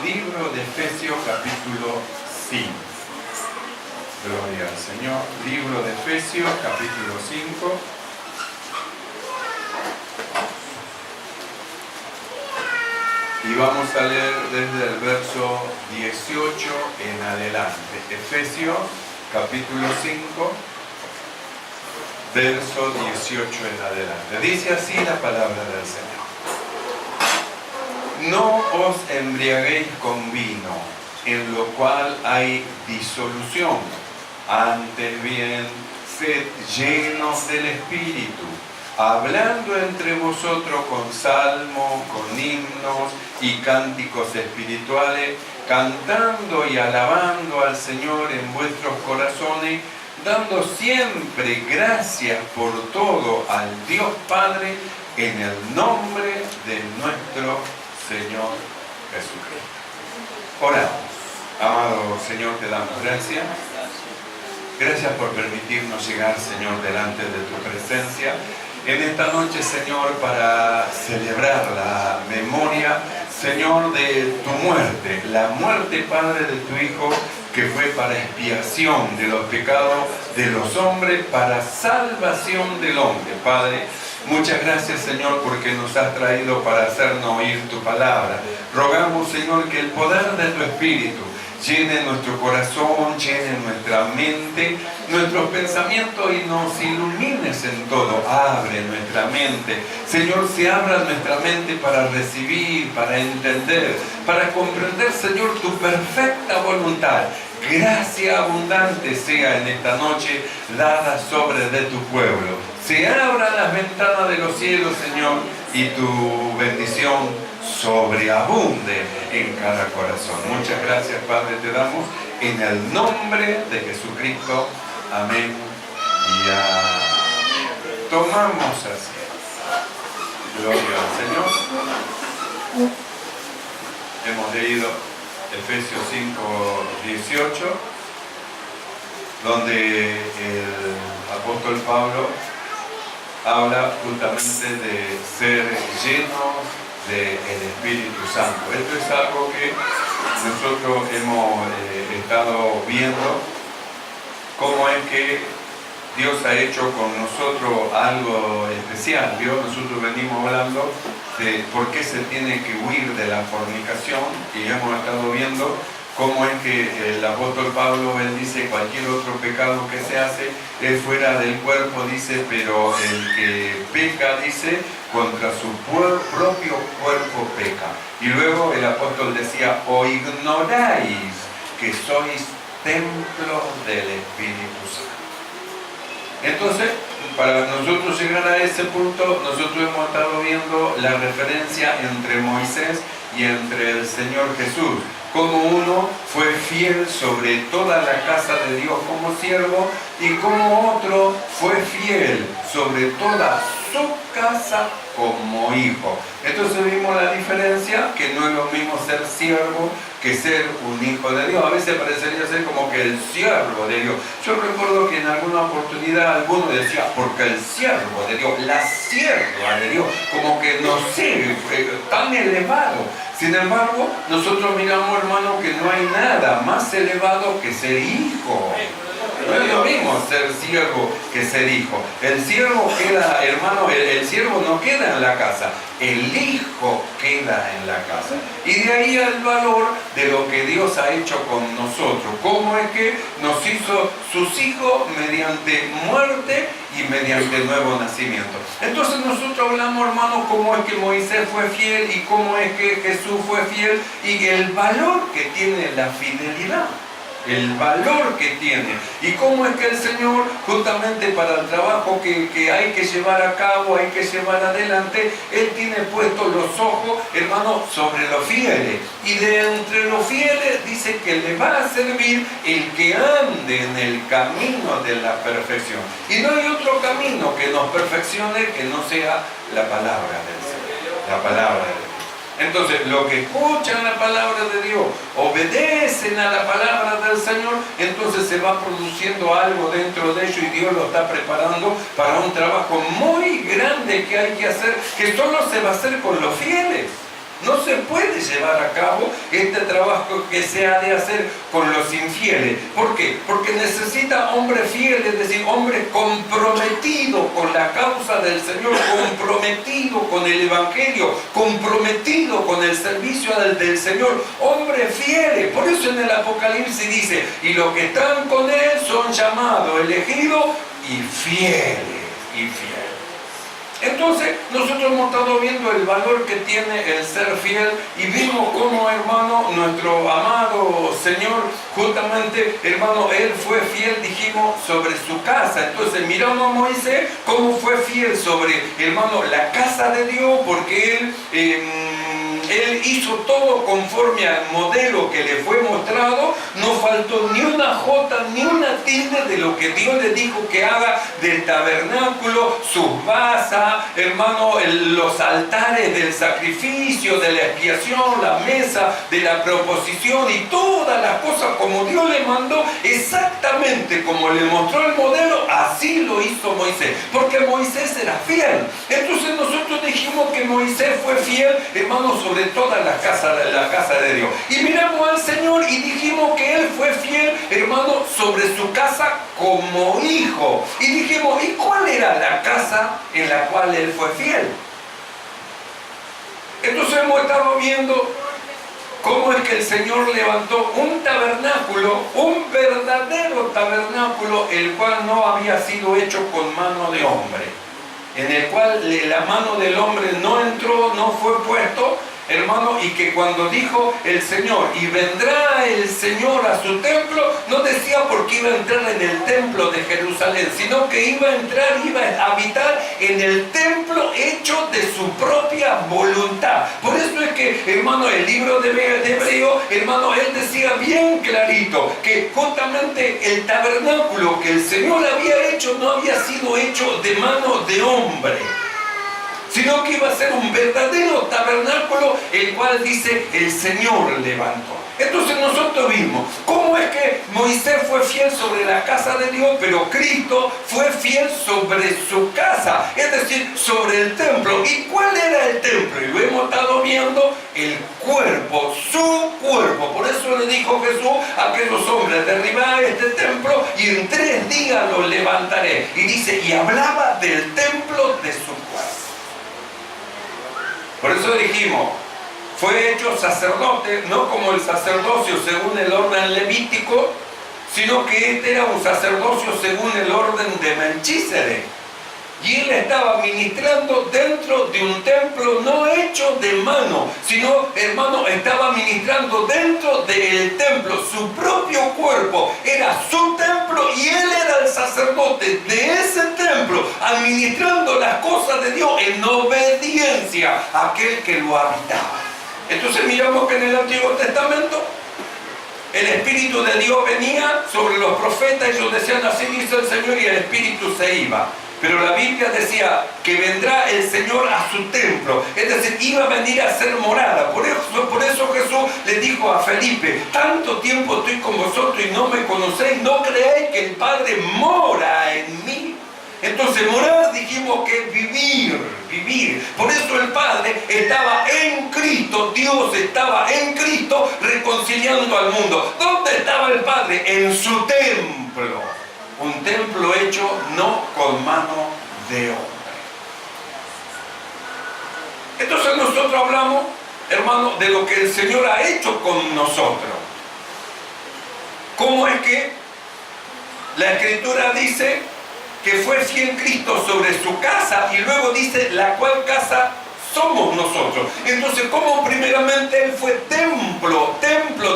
Libro de Efesios, capítulo 5. Gloria al Señor. Libro de Efesios, capítulo 5. Y vamos a leer desde el verso 18 en adelante. Efesios, capítulo 5, verso 18 en adelante. Dice así la palabra del Señor. No os embriaguéis con vino, en lo cual hay disolución. Antes bien, sed llenos del Espíritu, hablando entre vosotros con salmos, con himnos y cánticos espirituales, cantando y alabando al Señor en vuestros corazones, dando siempre gracias por todo al Dios Padre, en el nombre de nuestro Señor Jesucristo. Oramos. Amado Señor, te damos gracias. Gracias por permitirnos llegar, Señor, delante de tu presencia en esta noche, Señor, para celebrar la memoria, Señor, de tu muerte, la muerte, Padre, de tu Hijo, que fue para expiación de los pecados de los hombres, para salvación del hombre. Padre, muchas gracias, Señor, porque nos has traído para hacernos oír tu palabra. Rogamos, Señor, que el poder de tu Espíritu llene nuestro corazón, llene nuestra mente, nuestros pensamientos y nos ilumines en todo. Abre nuestra mente. Señor, se abra nuestra mente para recibir, para entender, para comprender, Señor, tu perfecta voluntad. Gracia abundante sea en esta noche dada sobre de tu pueblo. Se abran las ventanas de los cielos, Señor, y tu bendición sobreabunde en cada corazón. Muchas gracias, Padre, te damos en el nombre de Jesucristo. Amén y amén. Tomamos así. Gloria al Señor. Hemos leído Efesios 5, 18, donde el apóstol Pablo habla justamente de ser llenos del Espíritu Santo. Esto es algo que nosotros hemos estado viendo, cómo es que Dios ha hecho con nosotros algo especial. Nosotros venimos hablando de por qué se tiene que huir de la fornicación y hemos estado viendo cómo es que el apóstol Pablo, él dice, cualquier otro pecado que se hace es fuera del cuerpo, dice, pero el que peca, dice, contra su propio cuerpo peca. Y luego el apóstol decía, o ignoráis que sois templo del Espíritu Santo. Entonces, para nosotros llegar a ese punto, nosotros hemos estado viendo la referencia entre Moisés y entre el Señor Jesús. Como uno fue fiel sobre toda la casa de Dios como siervo y como otro fue fiel sobre toda su casa como hijo. Entonces vimos la diferencia, que no es lo mismo ser siervo que ser un hijo de Dios. A veces parecería ser como que el siervo de Dios. Yo recuerdo que en alguna oportunidad alguno decía, porque el siervo de Dios, la sierva de Dios, como que no sé, tan elevado. Sin embargo, nosotros miramos, hermano, que no hay nada más elevado que ser hijo. No es lo mismo ser siervo que ser hijo. El siervo queda, hermano, el siervo no queda en la casa, el hijo queda en la casa. Y de ahí el valor de lo que Dios ha hecho con nosotros. Cómo es que nos hizo sus hijos mediante muerte y mediante nuevo nacimiento. Entonces nosotros hablamos, hermano, cómo es que Moisés fue fiel y cómo es que Jesús fue fiel y el valor que tiene la fidelidad. El valor que tiene y cómo es que el Señor, justamente para el trabajo que hay que llevar a cabo, hay que llevar adelante, Él tiene puestos los ojos, hermano, sobre los fieles, y de entre los fieles dice que le va a servir el que ande en el camino de la perfección, y no hay otro camino que nos perfeccione que no sea la palabra del Señor, la palabra de Dios. Entonces, los que escuchan la palabra de Dios, obedecen a la palabra del Señor, entonces se va produciendo algo dentro de ellos y Dios lo está preparando para un trabajo muy grande que hay que hacer, que solo se va a hacer con los fieles. No se puede llevar a cabo este trabajo que se ha de hacer con los infieles. ¿Por qué? Porque necesita hombre fiel, es decir, hombre comprometido con la causa del Señor, comprometido con el Evangelio, comprometido con el servicio del Señor, hombres fieles. Por eso en el Apocalipsis dice, y los que están con Él son llamados, elegidos y fieles, y fieles. Entonces, nosotros hemos estado viendo el valor que tiene el ser fiel y vimos cómo, hermano, nuestro amado Señor, justamente, hermano, Él fue fiel, dijimos, sobre su casa. Entonces, miramos a Moisés cómo fue fiel sobre, hermano, la casa de Dios, porque Él hizo todo conforme al modelo que le fue mostrado. No faltó ni una jota, ni una tilde de lo que Dios le dijo que haga del tabernáculo, sus basas, hermano, los altares del sacrificio, de la expiación, la mesa de la proposición y todas las cosas como Dios le mandó, exactamente como le mostró el modelo, así lo hizo Moisés, porque Moisés era fiel. Entonces nosotros dijimos que Moisés fue fiel, hermano, sobre toda la casa de Dios. Y miramos al Señor y dijimos que Él fue fiel, hermano, sobre su casa como hijo. Y dijimos, ¿y cuál era la casa en la cual Él fue fiel? Entonces hemos estado viendo cómo es que el Señor levantó un tabernáculo, un verdadero tabernáculo, el cual no había sido hecho con mano de hombre, en el cual la mano del hombre no entró, no fue puesto, hermano, y que cuando dijo el Señor, y vendrá el Señor a su templo, no decía porque iba a entrar en el templo de Jerusalén, sino que iba a entrar, iba a habitar en el templo hecho de su propia voluntad. Por eso es que, hermano, el libro de Hebreo, hermano, él decía bien clarito que justamente el tabernáculo que el Señor había hecho no había sido hecho de mano de hombre, sino que iba a ser un verdadero tabernáculo, el cual dice el Señor levantó. Entonces nosotros vimos cómo es que Moisés fue fiel sobre la casa de Dios, pero Cristo fue fiel sobre su casa, es decir, sobre el templo. ¿Y cuál era el templo? Y lo hemos estado viendo, el cuerpo, su cuerpo. Por eso le dijo Jesús a aquellos hombres, derribad este templo y en 3 días lo levantaré. Y dice, y hablaba del templo de su cuerpo. Por eso dijimos, fue hecho sacerdote, no como el sacerdocio según el orden levítico, sino que este era un sacerdocio según el orden de Melquisedec. Y él estaba ministrando dentro de un templo no hecho de mano, sino, hermano, estaba ministrando dentro del templo. Su propio cuerpo era su templo y él era el sacerdote de ese templo, administrando las cosas de Dios en obediencia a aquel que lo habitaba. Entonces miramos que en el Antiguo Testamento el Espíritu de Dios venía sobre los profetas, ellos decían, así dice el Señor, y el Espíritu se iba. Pero la Biblia decía que vendrá el Señor a su templo, es decir, iba a venir a hacer morada. Por eso Jesús le dijo a Felipe, tanto tiempo estoy con vosotros y no me conocéis, no creéis que el Padre mora en mí. Entonces morar dijimos que es vivir. Por eso el Padre estaba en Cristo, Dios estaba en Cristo reconciliando al mundo. ¿Dónde estaba el Padre? En su templo. Un templo hecho no con mano de hombre. Entonces nosotros hablamos, hermano, de lo que el Señor ha hecho con nosotros. ¿Cómo es que la Escritura dice que fue fiel Cristo sobre su casa y luego dice la cual casa somos nosotros? Entonces, ¿cómo primeramente Él fue templo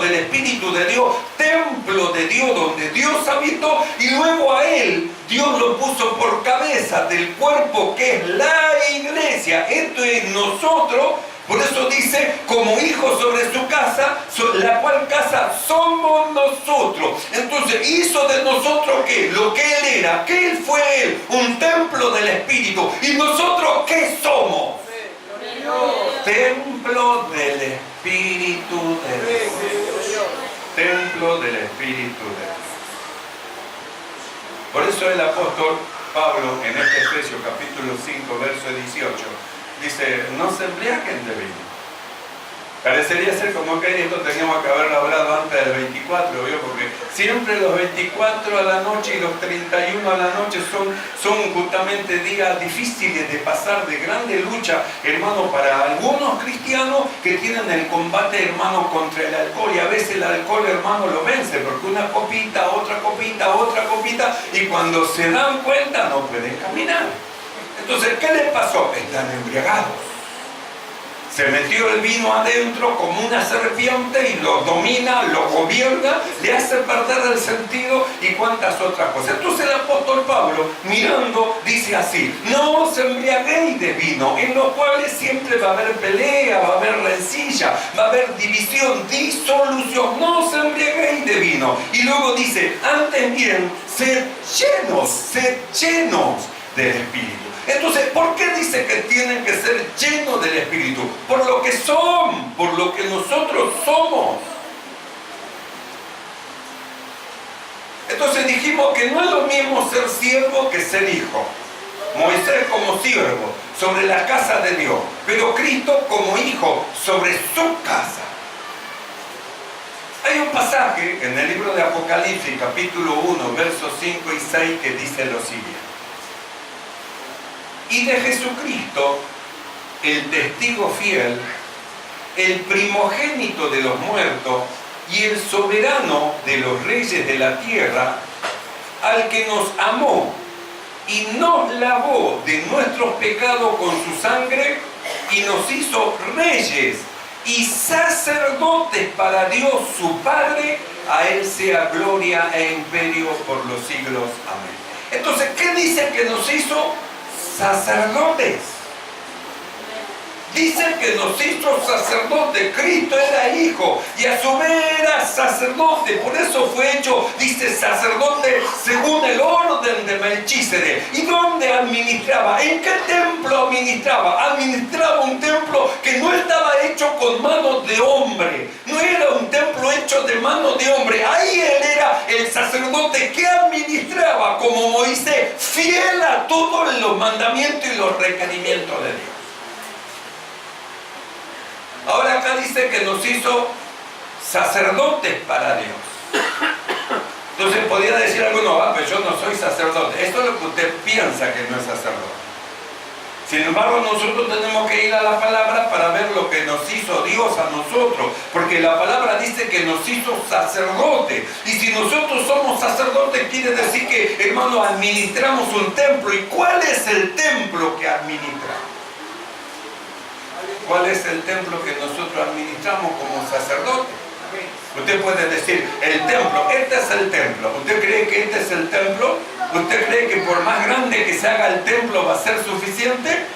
del Espíritu de Dios, templo de Dios donde Dios habitó, y luego a Él Dios lo puso por cabeza del cuerpo que es la iglesia? Esto es nosotros. Por eso dice, como hijos sobre su casa, la cual casa somos nosotros. Entonces, hizo de nosotros ¿qué? Lo que Él era. ¿Qué Él fue Él? Un templo del Espíritu. ¿Y nosotros qué somos? Templo del Espíritu de Dios. Templo del Espíritu de Dios. Por eso el apóstol Pablo, en este Efesios capítulo 5, verso 18, dice, no se embriaguen de vino, Parecería ser como que esto teníamos que haberlo hablado antes del 24, ¿vio? Porque siempre los 24 a la noche y los 31 a la noche son justamente días difíciles de pasar, de grande lucha, hermano, para algunos cristianos que tienen el combate, hermano, contra el alcohol. Y a veces el alcohol, hermano, lo vence, porque una copita, otra copita, y cuando se dan cuenta no pueden caminar. Entonces, ¿qué les pasó? Están embriagados. Se metió el vino adentro como una serpiente y lo domina, lo gobierna, le hace perder el sentido y cuantas otras cosas. Entonces el apóstol Pablo, mirando, dice así: no os embriaguéis de vino, en los cuales siempre va a haber pelea, va a haber rencilla, va a haber división, disolución. No os embriaguéis de vino. Y luego dice: antes bien, sed llenos del Espíritu. Entonces, ¿por qué dice que tienen que ser llenos del Espíritu? Por lo que son, por lo que nosotros somos. Entonces dijimos que no es lo mismo ser siervo que ser hijo. Moisés como siervo sobre la casa de Dios, pero Cristo como hijo sobre su casa. Hay un pasaje en el libro de Apocalipsis, capítulo 1, versos 5 y 6, que dice lo siguiente: y de Jesucristo, el testigo fiel, el primogénito de los muertos y el soberano de los reyes de la tierra, al que nos amó y nos lavó de nuestros pecados con su sangre y nos hizo reyes y sacerdotes para Dios su Padre. A Él sea gloria e imperio por los siglos. Amén. Entonces, ¿qué dice que nos hizo? Sacerdotes. Dicen que nos hizo sacerdotes. Cristo era hijo y a su vez era sacerdote. Por eso fue hecho, dice, sacerdote según el orden de Melchísedec. ¿Y dónde administraba? ¿En qué templo administraba? Administraba un templo que no estaba hecho con manos de hombre. No era un templo hecho de manos de hombre. Ahí él era el sacerdote que administraba, como Moisés, fiel a todos los mandamientos y los requerimientos de Dios. Ahora acá dice que nos hizo sacerdotes para Dios. Entonces podría decir alguno: pero yo no soy sacerdote. Esto es lo que usted piensa que no es sacerdote. Sin embargo, nosotros tenemos que ir a la palabra para ver lo que nos hizo Dios a nosotros, porque la palabra dice que nos hizo sacerdotes. Y si nosotros somos sacerdotes, quiere decir que, hermano, administramos un templo. ¿Y cuál es el templo que administramos? ¿Cuál es el templo que nosotros administramos como sacerdotes? Usted puede decir: el templo, este es el templo. ¿Usted cree que este es el templo? ¿Usted cree que por más grande que se haga el templo va a ser suficiente?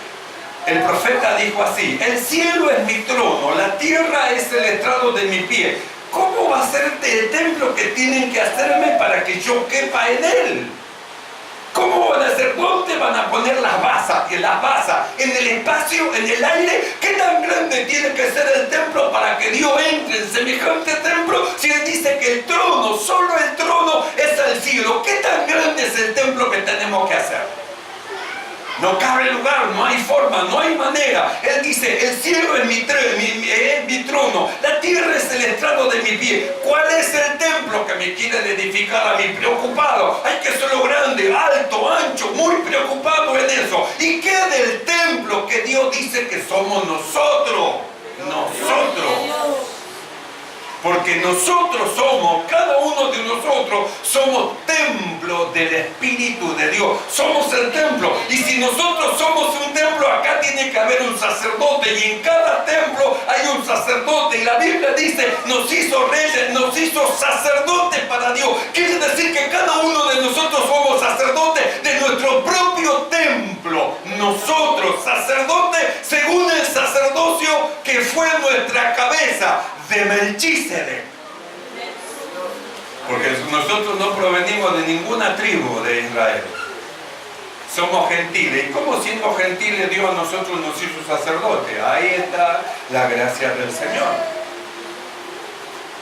El profeta dijo así: el cielo es mi trono, la tierra es el estrado de mi pie. ¿Cómo va a ser el templo que tienen que hacerme para que yo quepa en él? ¿Cómo van a hacer? ¿Dónde van a poner las basas? ¿En las basas? ¿En el espacio? ¿En el aire? ¿Qué tan grande tiene que ser el templo para que Dios entre en semejante templo? Si Él dice que el trono, solo el trono es el cielo, ¿qué tan grande es el templo que tenemos que hacer? No cabe lugar, no hay forma, no hay manera. Él dice: el cielo es mi trono, la tierra es el estrado de mi pie. ¿Cuál es el templo que me quieren edificar a mí? Preocupado. Hay que hacerlo grande, alto, ancho, muy preocupado en eso. ¿Y qué del templo que Dios dice que somos nosotros? Nosotros. Porque nosotros somos, cada uno de nosotros, somos templo del Espíritu de Dios. Somos el templo. Y si nosotros somos un templo, acá tiene que haber un sacerdote. Y en cada templo hay un sacerdote. Y la Biblia dice: nos hizo reyes, nos hizo sacerdotes para Dios. Quiere decir que cada uno de nosotros somos sacerdotes de nuestro propio templo. Nosotros, sacerdotes según el sacerdocio que fue nuestra cabeza, de Melchísedec. Porque nosotros no provenimos de ninguna tribu de Israel. Somos gentiles. ¿Y cómo, siendo gentiles, Dios a nosotros nos hizo sacerdotes? Ahí está la gracia del Señor.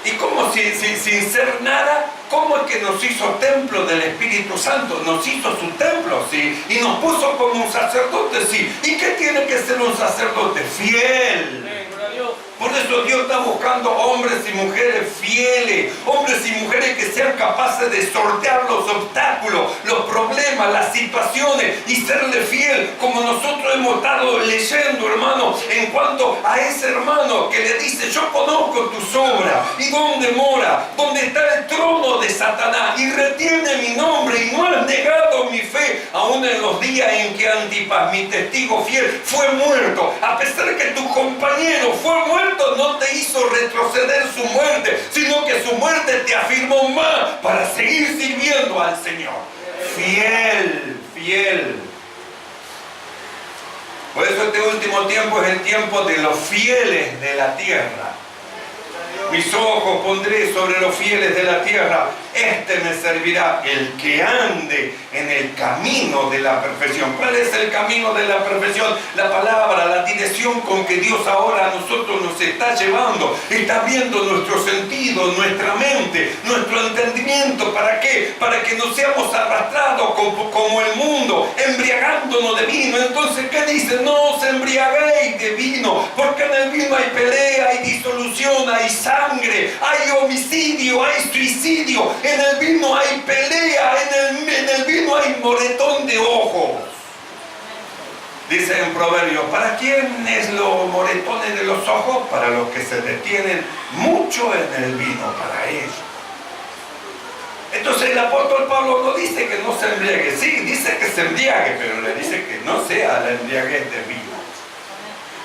¿Y cómo, sin ser nada, cómo es que nos hizo templo del Espíritu Santo? Nos hizo su templo, sí. Y nos puso como un sacerdote, sí. ¿Y qué tiene que ser un sacerdote? Fiel. Por eso Dios está buscando hombres y mujeres fieles, hombres y mujeres que sean capaces de sortear los obstáculos, los problemas, las situaciones y serle fiel, como nosotros hemos estado leyendo, hermano, en cuanto a ese hermano que le dice: yo conozco tus obras y dónde mora, dónde está el trono de Satanás, y retiene mi nombre y no has negado mi fe, aún en los días en que Antipas, mi testigo fiel, fue muerto. A pesar que tu compañero fue muerto, no te hizo retroceder su muerte, sino que su muerte te afirmó más para seguir sirviendo al Señor. Fiel, fiel. Por eso este último tiempo es el tiempo de los fieles de la tierra. Mis ojos pondré sobre los fieles de la tierra. Este me servirá, el que ande en el camino de la perfección. ¿Cuál es el camino de la perfección? La palabra, la dirección con que Dios ahora a nosotros nos está llevando. Está abriendo nuestro sentido, nuestra mente, nuestro entendimiento. ¿Para qué? Para que no seamos arrastrados como el mundo, embriagándonos de vino. Entonces, ¿qué dice? No os embriaguéis de vino, porque en el vino hay pelea, hay disolución, hay sangre, hay homicidio, hay suicidio. En el vino hay pelea, en el vino hay moretón de ojos. Dice en Proverbios: ¿para quién es los moretones de los ojos? Para los que se detienen mucho en el vino, para ellos. Entonces el apóstol Pablo no dice que no se embriague, sí, dice que se embriague, pero le dice que no sea la embriaguez de vino.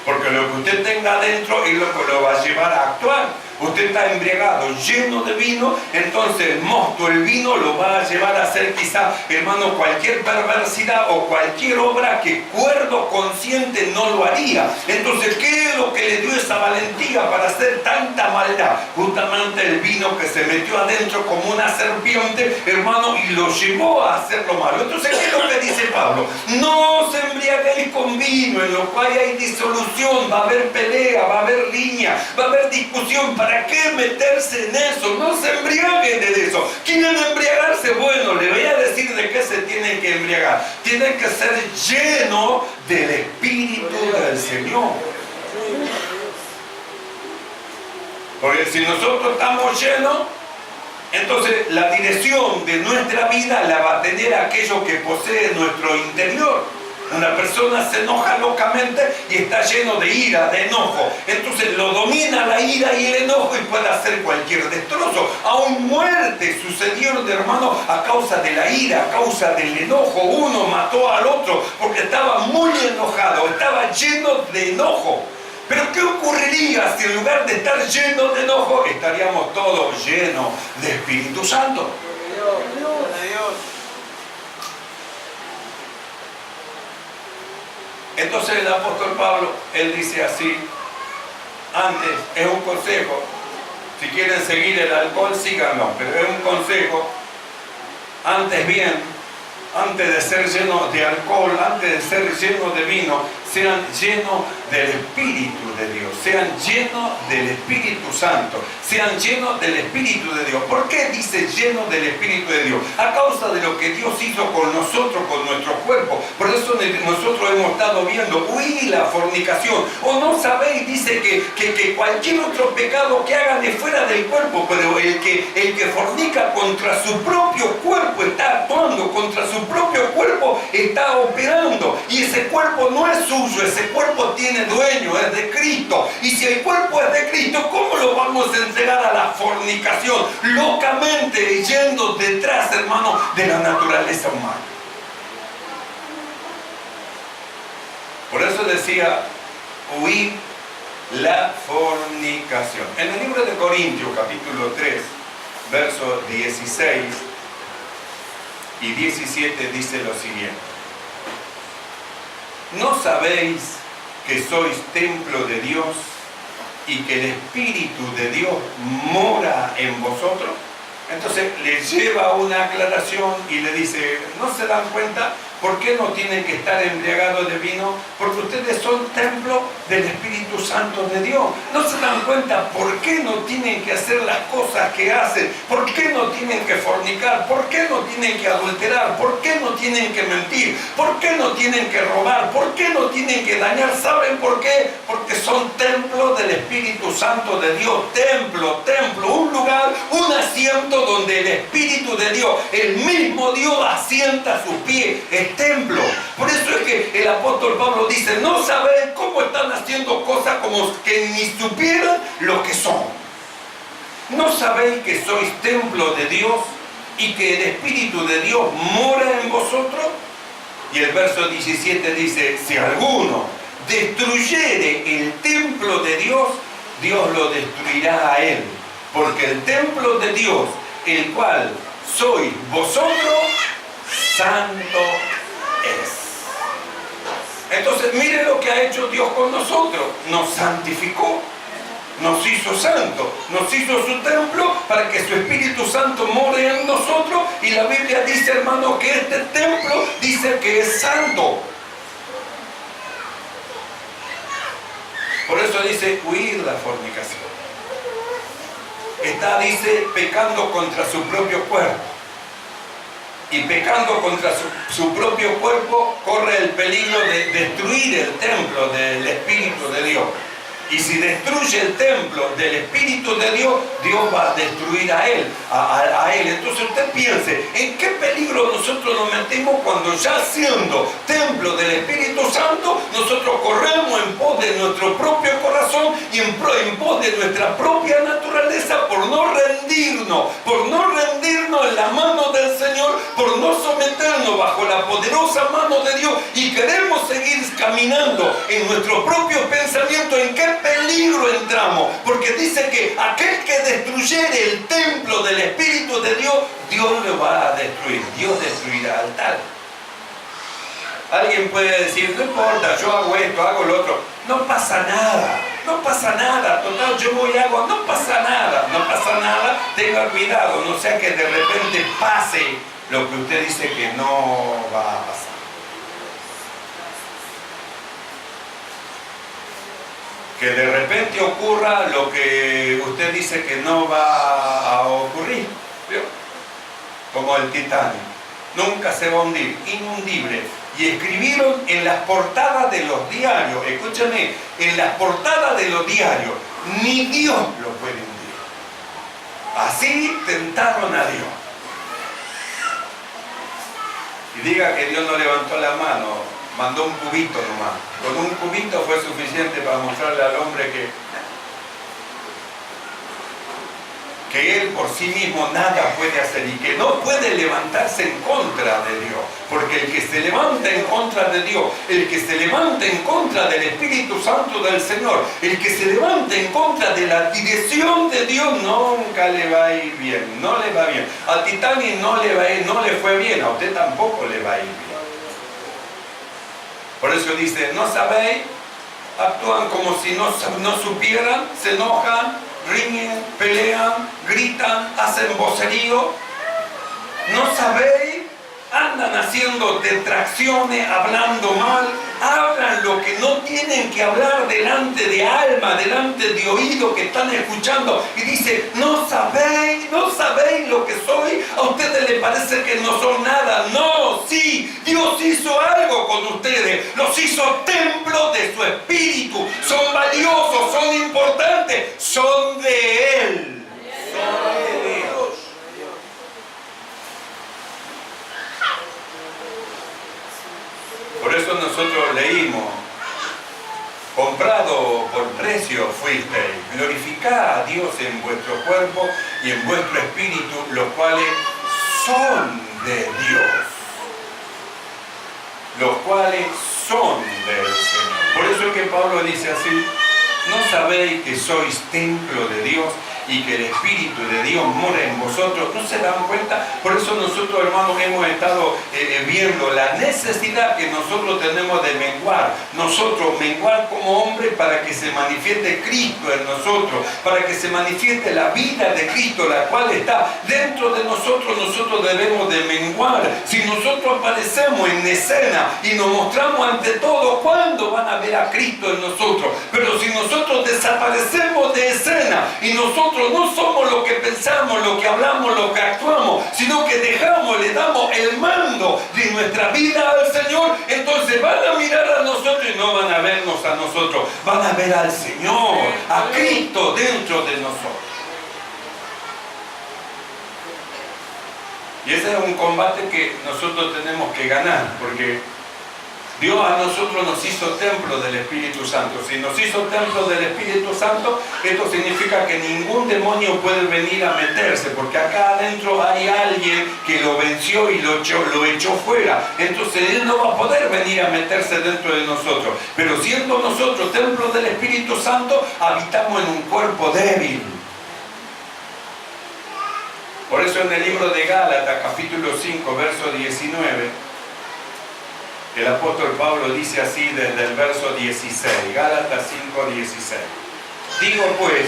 Porque lo que usted tenga adentro es lo que lo va a llevar a actuar. Usted está embriagado, lleno de vino, entonces el mosto, el vino, lo va a llevar a hacer quizá, hermano, cualquier perversidad o cualquier obra que cuerdo consciente no lo haría. Entonces, ¿qué es lo que le dio esa valentía para hacer tanta maldad? Justamente el vino que se metió adentro como una serpiente, hermano, y lo llevó a hacer lo malo. Entonces, ¿qué es lo que dice Pablo? No os embriaguéis con vino, en lo cual hay disolución, va a haber pelea, va a haber riña, va a haber discusión. ¿Para qué meterse en eso? No se embriaguen de eso. ¿Quieren embriagarse? Bueno, le voy a decir de qué se tienen que embriagar. Tienen que ser llenos del Espíritu del Señor. Porque si nosotros estamos llenos, entonces la dirección de nuestra vida la va a tener aquello que posee nuestro interior. Una persona se enoja locamente y está lleno de ira, de enojo. Entonces lo domina la ira y el enojo y puede hacer cualquier destrozo. Aún muerte sucedieron, hermano, a causa de la ira, a causa del enojo. Uno mató al otro porque estaba muy enojado, estaba lleno de enojo. Pero ¿qué ocurriría si en lugar de estar lleno de enojo, estaríamos todos llenos de Espíritu Santo? Dios. Entonces el apóstol Pablo, él dice así, antes, es un consejo, si quieren seguir el alcohol, síganlo, pero es un consejo, antes bien, antes de ser llenos de alcohol, antes de ser llenos de vino, sean llenos del Espíritu de Dios, sean llenos del Espíritu Santo, sean llenos del Espíritu de Dios. ¿Por qué dice llenos del Espíritu de Dios? A causa de lo que Dios hizo con nosotros, con nuestro cuerpo. Por eso nosotros hemos estado viendo, huí la fornicación. O no sabéis, dice que cualquier otro pecado que hagan es fuera del cuerpo, pero el que fornica contra su propio cuerpo está actuando, contra su propio cuerpo está operando. Y ese cuerpo no es suyo, ese cuerpo tiene dueño, es de Cristo. Y si el cuerpo es de Cristo, ¿cómo lo vamos a entregar a la fornicación? Locamente, yendo detrás, hermano, de la naturaleza humana. Por eso decía, huir la fornicación. En el libro de Corintios, capítulo 3, versos 16 y 17, dice lo siguiente. ¿No sabéis que sois templo de Dios y que el Espíritu de Dios mora en vosotros? Entonces le lleva una aclaración y le dice, ¿no se dan cuenta ¿Por qué no tienen que estar embriagados de vino? Porque ustedes son templo del Espíritu Santo de Dios. ¿No se dan cuenta por qué no tienen que hacer las cosas que hacen? ¿Por qué no tienen que fornicar? ¿Por qué no tienen que adulterar? ¿Por qué no tienen que mentir? ¿Por qué no tienen que robar? ¿Por qué no tienen que dañar? ¿Saben por qué? Porque son templo del Espíritu Santo de Dios. Templo, un lugar, un asiento donde el Espíritu de Dios, el mismo Dios, asienta sus pies. Es templo. Por eso es que el apóstol Pablo dice: no saben cómo están haciendo cosas como que ni supieran lo que son. ¿No sabéis que sois templo de Dios y que el Espíritu de Dios mora en vosotros? Y el verso 17 dice: si alguno destruyere el templo de Dios, Dios lo destruirá a él. Porque el templo de Dios, el cual sois vosotros, santo es. Entonces, mire lo que ha hecho Dios con nosotros. Nos santificó, nos hizo santos, nos hizo su templo para que su Espíritu Santo more en nosotros. Y la Biblia dice, hermano, que este templo dice que es santo. Por eso dice: huir la fornicación. Dice, pecando contra su propio cuerpo. Y pecando contra su propio cuerpo, corre el peligro de destruir el templo del Espíritu de Dios. Y si destruye el templo del Espíritu de Dios, Dios va a destruir a él. Entonces usted piense, ¿en qué peligro nosotros nos metemos cuando, ya siendo templo del Espíritu Santo, nosotros corremos en pos de nuestro propio corazón y en pos de nuestra propia naturaleza, por no rendirnos en la mano del Señor, por no someternos bajo la poderosa mano de Dios, y queremos seguir caminando en nuestros propios pensamientos? ¿En qué peligro entramos? Porque dice que aquel que destruyere el templo del Espíritu de Dios, Dios lo va a destruir. Dios destruirá al tal. Alguien puede decir: no importa, yo hago esto, hago lo otro. No pasa nada, no pasa nada. Total, yo voy y hago, no pasa nada, no pasa nada. Tenga cuidado, no sea que de repente pase lo que usted dice que no va a pasar. Que de repente ocurra lo que usted dice que no va a ocurrir. ¿Vio? Como el Titanic. Nunca se va a hundir, inhundible. Y escribieron en las portadas de los diarios, escúchame, en las portadas de los diarios, ni Dios lo puede hundir. Así tentaron a Dios. Y diga que Dios no levantó la mano, mandó un cubito nomás. Con un cubito fue suficiente para mostrarle al hombre que él por sí mismo nada puede hacer y que no puede levantarse en contra de Dios. Porque el que se levanta en contra de Dios, el que se levanta en contra del Espíritu Santo del Señor, el que se levanta en contra de la dirección de Dios, nunca le va a ir bien, no le va bien. A Titanic no le fue bien, a usted tampoco le va a ir bien. Por eso dice: no sabéis, actúan como si no supieran, se enojan, riñen, pelean, gritan, hacen vocerío. No sabéis, andan haciendo detracciones, hablando mal, hablan lo que no tienen que hablar delante de alma, delante de oído que están escuchando. Y dice: no sabéis lo que soy. A ustedes les parece que no son nada. No, sí, Dios hizo algo con ustedes. Los hizo templo de su Espíritu. Son valiosos, son importantes, son de Él. Son de Dios. Por eso nosotros leímos: comprado por precio fuisteis, glorificad a Dios en vuestro cuerpo y en vuestro espíritu, los cuales son de Dios. Los cuales son del Señor. Por eso es que Pablo dice así: ¿no sabéis que sois templo de Dios y que el Espíritu de Dios mora en vosotros, ¿no se dan cuenta? Por eso nosotros, hermanos, hemos estado viendo la necesidad que nosotros tenemos de menguar. Nosotros menguar como hombres para que se manifieste Cristo en nosotros, para que se manifieste la vida de Cristo, la cual está dentro de nosotros. Nosotros debemos de menguar. Si nosotros aparecemos en escena y nos mostramos ante todos, ¿cuándo van a ver a Cristo en nosotros? Pero si nosotros desaparecemos de escena y nosotros no somos lo que pensamos, lo que hablamos, lo que actuamos, sino que dejamos, le damos el mando de nuestra vida al Señor, entonces van a mirar a nosotros y no van a vernos a nosotros, van a ver al Señor, a Cristo dentro de nosotros. Y ese es un combate que nosotros tenemos que ganar, porque Dios a nosotros nos hizo templo del Espíritu Santo. Si nos hizo templo del Espíritu Santo, esto significa que ningún demonio puede venir a meterse, porque acá adentro hay alguien que lo venció y lo echó fuera. Entonces Él no va a poder venir a meterse dentro de nosotros. Pero siendo nosotros templo del Espíritu Santo, habitamos en un cuerpo débil. Por eso en el libro de Gálatas, capítulo 5, verso 19, el apóstol Pablo dice así desde el verso 16, Gálatas 5, 16. Digo pues,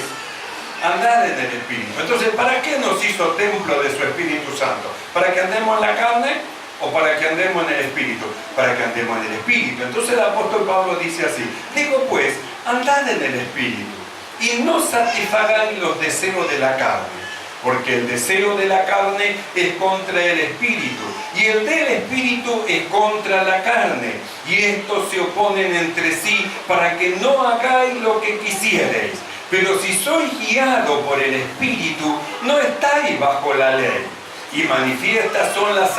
andad en el Espíritu. Entonces, ¿para qué nos hizo templo de su Espíritu Santo? ¿Para que andemos en la carne o para que andemos en el Espíritu? Para que andemos en el Espíritu. Entonces el apóstol Pablo dice así, digo pues, andad en el Espíritu y no satisfagáis los deseos de la carne. Porque el deseo de la carne es contra el Espíritu, y el del Espíritu es contra la carne. Y estos se oponen entre sí para que no hagáis lo que quisierais. Pero si sois guiados por el Espíritu, no estáis bajo la ley. Y manifiestas son las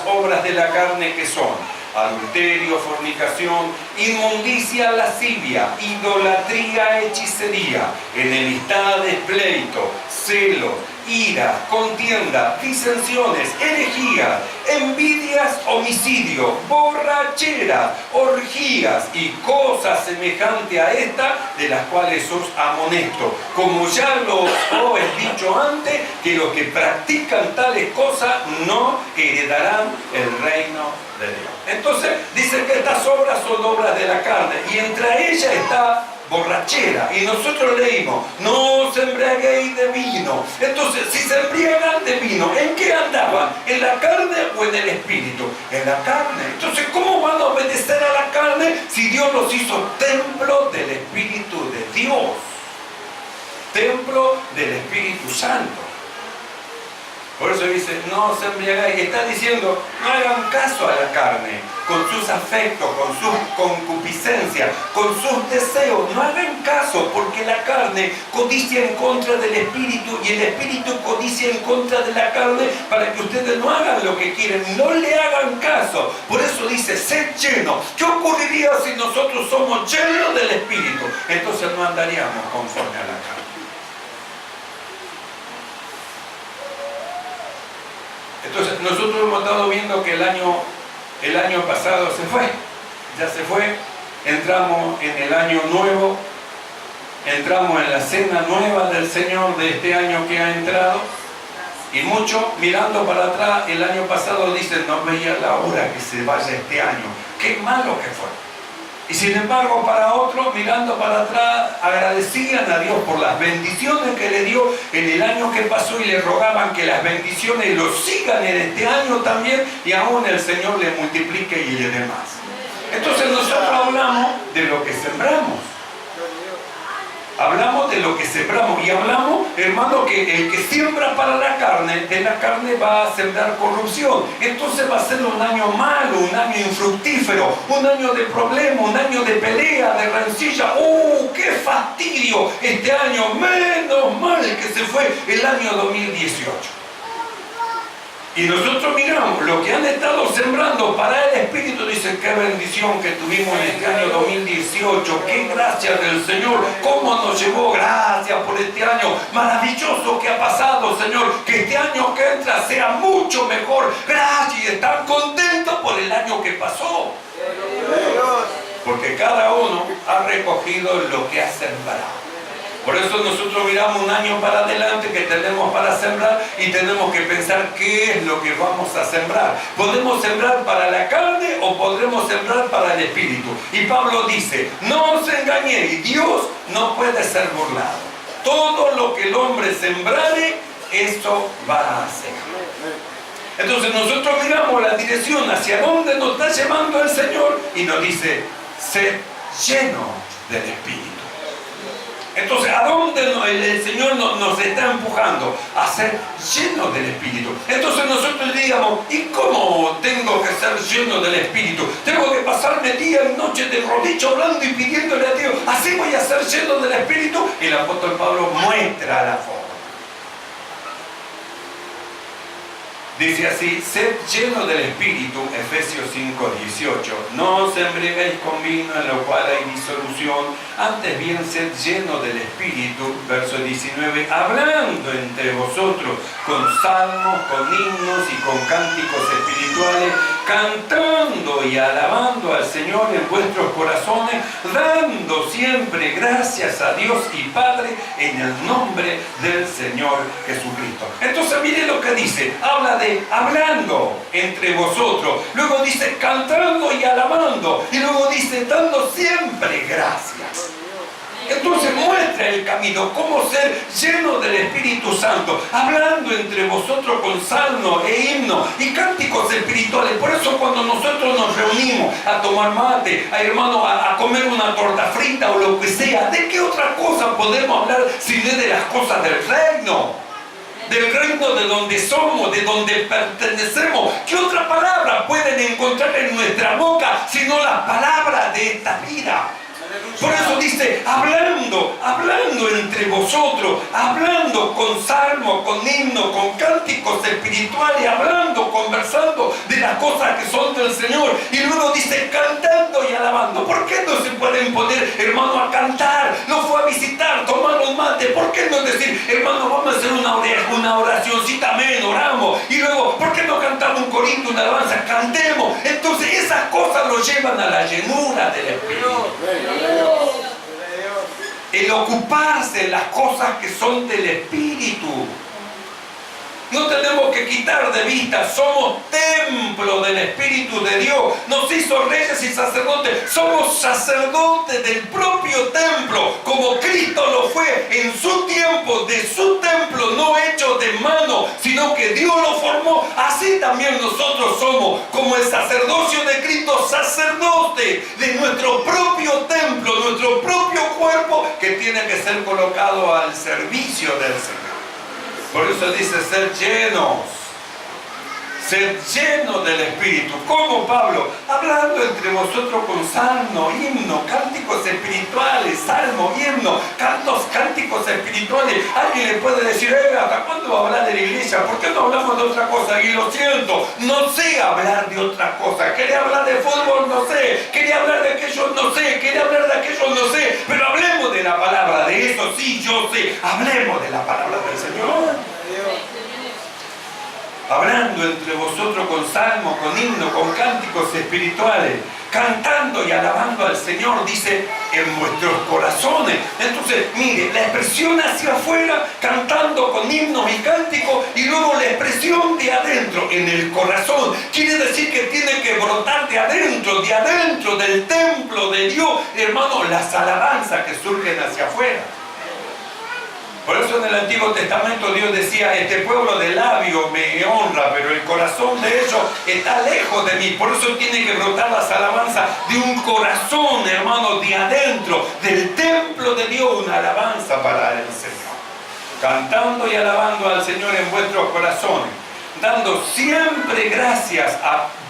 obras de la carne, que son adulterio, fornicación, inmundicia, lascivia, idolatría, hechicería, enemistades, pleito, celos, ira, contienda, disensiones, herejías, envidias, homicidios, borracheras, orgías y cosas semejantes a estas, de las cuales os amonesto, como ya os he dicho antes, que los que practican tales cosas no heredarán el reino de Dios. Entonces dice que estas obras son obras de la carne, y entre ellas está borrachera. Y nosotros leímos, no os embriaguéis de vino. Entonces, si se embriagan de vino, ¿en qué andaban? ¿En la carne o en el Espíritu? En la carne. Entonces, ¿cómo van a obedecer a la carne si Dios los hizo templo del Espíritu de Dios? Templo del Espíritu Santo. Por eso dice, no os embriagáis. Está diciendo, no hagan caso a la carne, con sus afectos, con sus concupiscencias, con sus deseos. No hagan caso, porque la carne codicia en contra del Espíritu, y el Espíritu codicia en contra de la carne, para que ustedes no hagan lo que quieren. No le hagan caso. Por eso dice, sed llenos. ¿Qué ocurriría si nosotros somos llenos del Espíritu? Entonces no andaríamos conforme a la carne. Entonces nosotros hemos estado viendo que el año pasado ya se fue, entramos en el año nuevo, entramos en la cena nueva del Señor de este año que ha entrado, y muchos mirando para atrás el año pasado dicen, no veía la hora que se vaya este año, qué malo que fue. Y sin embargo, para otros, mirando para atrás, agradecían a Dios por las bendiciones que le dio en el año que pasó, y le rogaban que las bendiciones lo sigan en este año también, y aún el Señor le multiplique y le dé más. Entonces nosotros hablamos de lo que sembramos. Hablamos de lo que sembramos, y hablamos, hermano, que el que siembra para la carne, de la carne va a sembrar corrupción. Entonces va a ser un año malo, un año infructífero, un año de problemas, un año de pelea, de rencilla. ¡Qué fastidio! Este año, menos mal que se fue el año 2018. Y nosotros miramos lo que han estado sembrando para el Espíritu. Dicen, qué bendición que tuvimos en este año 2018, qué gracia del Señor, cómo nos llevó, gracias por este año maravilloso que ha pasado, Señor, que este año que entra sea mucho mejor, gracias, y están contentos por el año que pasó, porque cada uno ha recogido lo que ha sembrado. Por eso nosotros miramos un año para adelante que tenemos para sembrar y tenemos que pensar qué es lo que vamos a sembrar. ¿Podemos sembrar para la carne o podremos sembrar para el espíritu? Y Pablo dice, no os engañéis, Dios no puede ser burlado. Todo lo que el hombre sembrare, eso va a hacer. Entonces nosotros miramos la dirección hacia dónde nos está llevando el Señor y nos dice, sed lleno del Espíritu. Entonces, ¿a dónde el Señor nos está empujando? A ser llenos del Espíritu. Entonces nosotros digamos, ¿y cómo tengo que ser lleno del Espíritu? Tengo que pasarme día y noche de rodillas hablando y pidiéndole a Dios, ¿así voy a ser lleno del Espíritu? El apóstol Pablo muestra la forma. Dice así, sed lleno del Espíritu, Efesios 5:18. No os embriaguéis con vino en lo cual hay disolución, antes bien sed lleno del Espíritu, verso 19, hablando entre vosotros con salmos, con himnos y con cánticos espirituales, cantando y alabando al Señor en vuestros corazones, dando siempre gracias a Dios y Padre en el nombre del Señor Jesucristo. Entonces mire lo que dice, habla de hablando entre vosotros, luego dice cantando y alabando, y luego dice dando siempre gracias. Entonces muestra el camino, cómo ser lleno del Espíritu Santo, hablando entre vosotros con salmos e himnos y cánticos espirituales. Por eso cuando nosotros nos reunimos a tomar mate, a comer una torta frita o lo que sea, ¿de qué otra cosa podemos hablar si no de las cosas del reino? Del reino de donde somos, de donde pertenecemos. ¿Qué otra palabra pueden encontrar en nuestra boca sino las palabras de esta vida? Por eso dice, hablando entre vosotros, hablando con salmos, con himnos, con cánticos espirituales, hablando, conversando de las cosas que son del Señor. Y luego dice, cantando y alabando. ¿Por qué no se pueden poner, hermano, a cantar? No fue a visitar, tomar un mate. ¿Por qué no decir, hermano, vamos a hacer una oracioncita, amén, oramos? Y luego, ¿por qué no cantamos un corito, una alabanza? Cantemos. Entonces esas cosas lo llevan a la llenura del Espíritu. El ocuparse de las cosas que son del Espíritu. No tenemos que quitar de vista, somos templo del Espíritu de Dios. Nos hizo reyes y sacerdotes. Somos sacerdotes del propio templo, como Cristo lo fue en su tiempo, de su templo, no hecho de mano, sino que Dios lo formó. Así también nosotros somos, como el sacerdocio de Cristo, sacerdote de nuestro propio templo, nuestro propio cuerpo, que tiene que ser colocado al servicio del Señor. Por eso dice ser llenos del Espíritu. ¿Cómo, Pablo? Hablando entre vosotros con salmos, himnos, cánticos espirituales, salmos, himnos, cánticos espirituales. Alguien le puede decir, ¿hasta cuándo va a hablar de la iglesia? ¿Por qué no hablamos de otra cosa? Y lo siento, no sé hablar de otra cosa. ¿Quería hablar de fútbol? No sé. ¿Quería hablar de aquello? No sé. ¿Quería hablar de aquello? No sé. Pero hablemos de la palabra, de eso sí, yo sé. Hablemos de la palabra del Señor. Hablando entre vosotros con salmos, con himnos, con cánticos espirituales, cantando y alabando al Señor, dice, en vuestros corazones. Entonces, mire, la expresión hacia afuera, cantando con himnos y cánticos, y luego la expresión de adentro, en el corazón. Quiere decir que tiene que brotar de adentro del templo de Dios, hermano, las alabanzas que surgen hacia afuera. Por eso en el Antiguo Testamento Dios decía, este pueblo de labio me honra, pero el corazón de ellos está lejos de mí. Por eso tiene que brotar las alabanzas de un corazón, hermano, de adentro, del templo de Dios, una alabanza para el Señor. Cantando y alabando al Señor en vuestros corazones, dando siempre gracias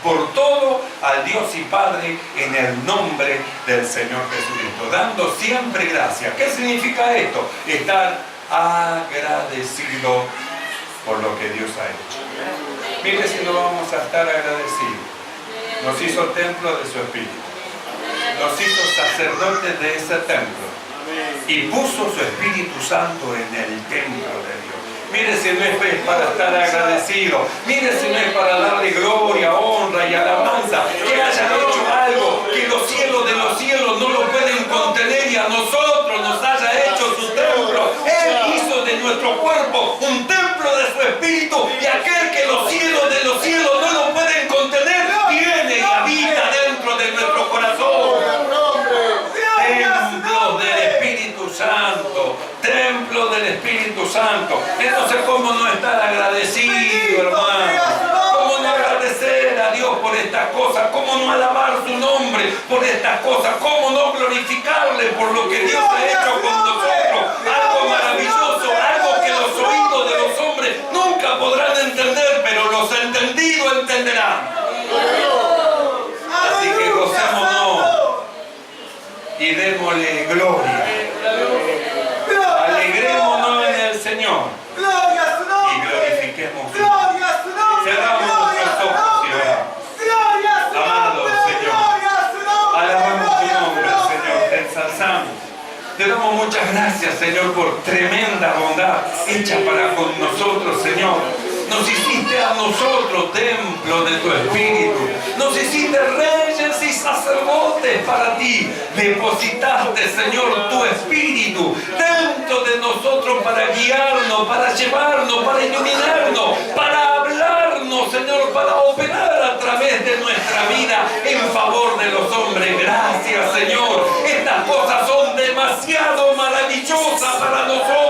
por todo al Dios y Padre en el nombre del Señor Jesucristo. Dando siempre gracias. ¿Qué significa esto? Estar agradecido por lo que Dios ha hecho. Mire si no vamos a estar agradecidos. Nos hizo templo de su Espíritu, nos hizo sacerdotes de ese templo y puso su Espíritu Santo en el templo de Dios. Mire si no es para estar agradecido, mire si no es para darle gloria, honra y alabanza, que hayan hecho algo que los cielos de los cielos no lo pueden contener y a nosotros nos haya hecho su templo Santo. Entonces, ¿cómo no estar agradecido, hermano? ¿Cómo no agradecer a Dios por estas cosas? ¿Cómo no alabar su nombre por estas cosas? ¿Cómo no glorificarle por lo que Dios ha hecho con nosotros? Algo maravilloso, algo que los oídos de los hombres nunca podrán entender, pero los entendidos entenderán. Así que gocémonos y démosle gloria. Alegrémonos en el Señor y glorifiquemos. Cerramos nuestros ojos y oramos. Amado Señor, alabamos tu nombre, Señor, te ensalzamos. Te damos muchas gracias, Señor, por tremenda bondad hecha para con nosotros, Señor. Nos hiciste a nosotros templo de tu Espíritu. Nos hiciste reyes y sacerdotes para ti. Depositaste, Señor, tu Espíritu dentro de nosotros para guiarnos, para llevarnos, para iluminarnos, para hablarnos, Señor, para operar a través de nuestra vida en favor de los hombres. Gracias, Señor. Estas cosas son demasiado maravillosas para nosotros.